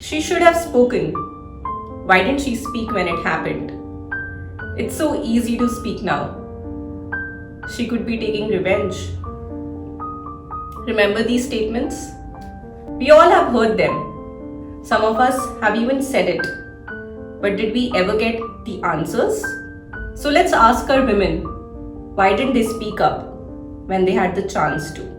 She should have spoken. Why didn't she speak when it happened? It's so easy to speak now. She could be taking revenge. Remember these statements? We all have heard them. Some of us have even said it. But did we ever get the answers? So let's ask our women, why didn't they speak up when they had the chance to?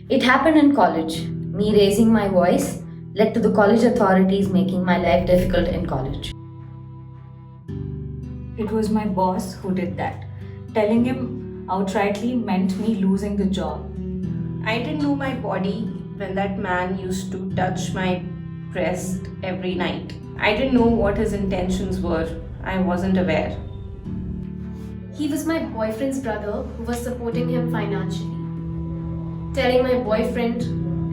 It happened in college. Me raising my voice led to the college authorities making my life difficult in college. It was my boss who did that. Telling him outrightly meant me losing the job. I didn't know my body when that man used to touch my breast every night. I didn't know what his intentions were. I wasn't aware. He was my boyfriend's brother who was supporting him financially. Telling my boyfriend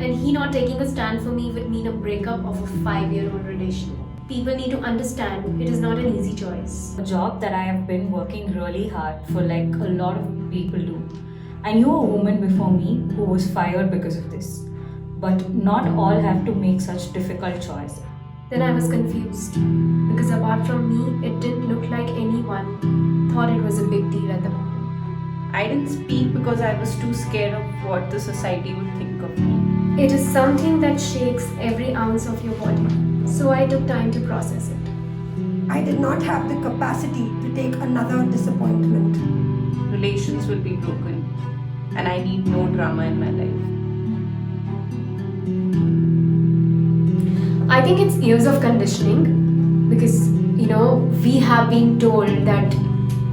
and he not taking a stand for me would mean a breakup of a 5-year-old relation. People need to understand it is not an easy choice. A job that I have been working really hard for, like a lot of people do. I knew a woman before me who was fired because of this. But not all have to make such difficult choices. Then I was confused because apart from me, it didn't look like anyone thought it was a big deal at the moment. I didn't speak because I was too scared of what the society would think of me. It is something that shakes every ounce of your body. So I took time to process it. I did not have the capacity to take another disappointment. Relations will be broken, and I need no drama in my life. I think it's years of conditioning because, we have been told that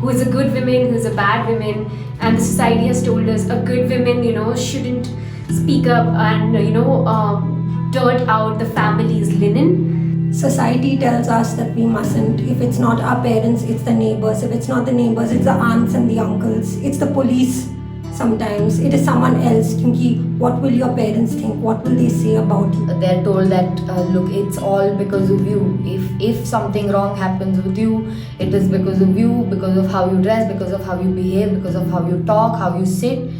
who is a good woman, who is a bad woman, and the society has told us a good woman, shouldn't speak up and, dirt out the family's linen. Society tells us that we mustn't. If it's not our parents, it's the neighbors. If it's not the neighbors, it's the aunts and the uncles. It's the police sometimes. It is someone else. Because what will your parents think? What will they say about you? They're told that, look, it's all because of you. If something wrong happens with you, it is because of you, because of how you dress, because of how you behave, because of how you talk, how you sit.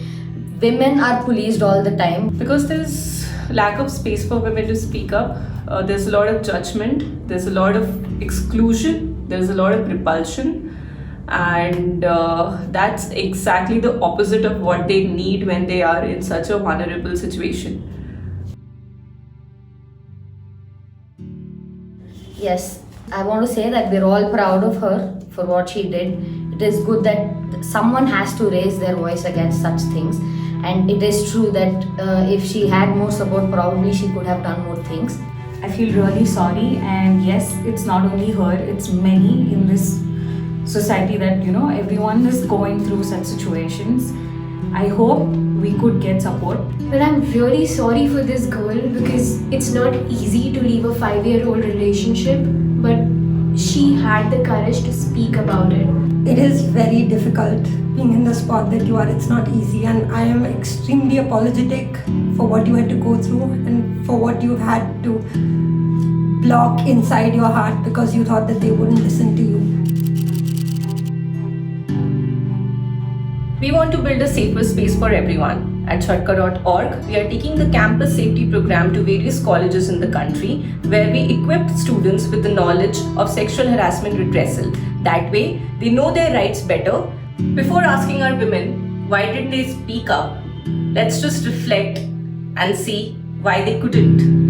Women are policed all the time. Because there's lack of space for women to speak up, there's a lot of judgment, there's a lot of exclusion, there's a lot of repulsion. And that's exactly the opposite of what they need when they are in such a vulnerable situation. Yes, I want to say that we're all proud of her for what she did. It is good that someone has to raise their voice against such things. And it is true that if she had more support, probably she could have done more things. I feel really sorry, and yes, it's not only her, it's many in this society that everyone is going through such situations. I hope we could get support. But I'm really sorry for this girl because it's not easy to leave a 5-year-old relationship, but she had the courage to speak about it. It is very difficult being in the spot that you are. It's not easy, and I am extremely apologetic for what you had to go through and for what you had to block inside your heart because you thought that they wouldn't listen to you. We want to build a safer space for everyone. At Chhatka.org, we are taking the campus safety program to various colleges in the country where we equip students with the knowledge of sexual harassment redressal. That way, they know their rights better. Before asking our women, why did they speak up? Let's just reflect and see why they couldn't.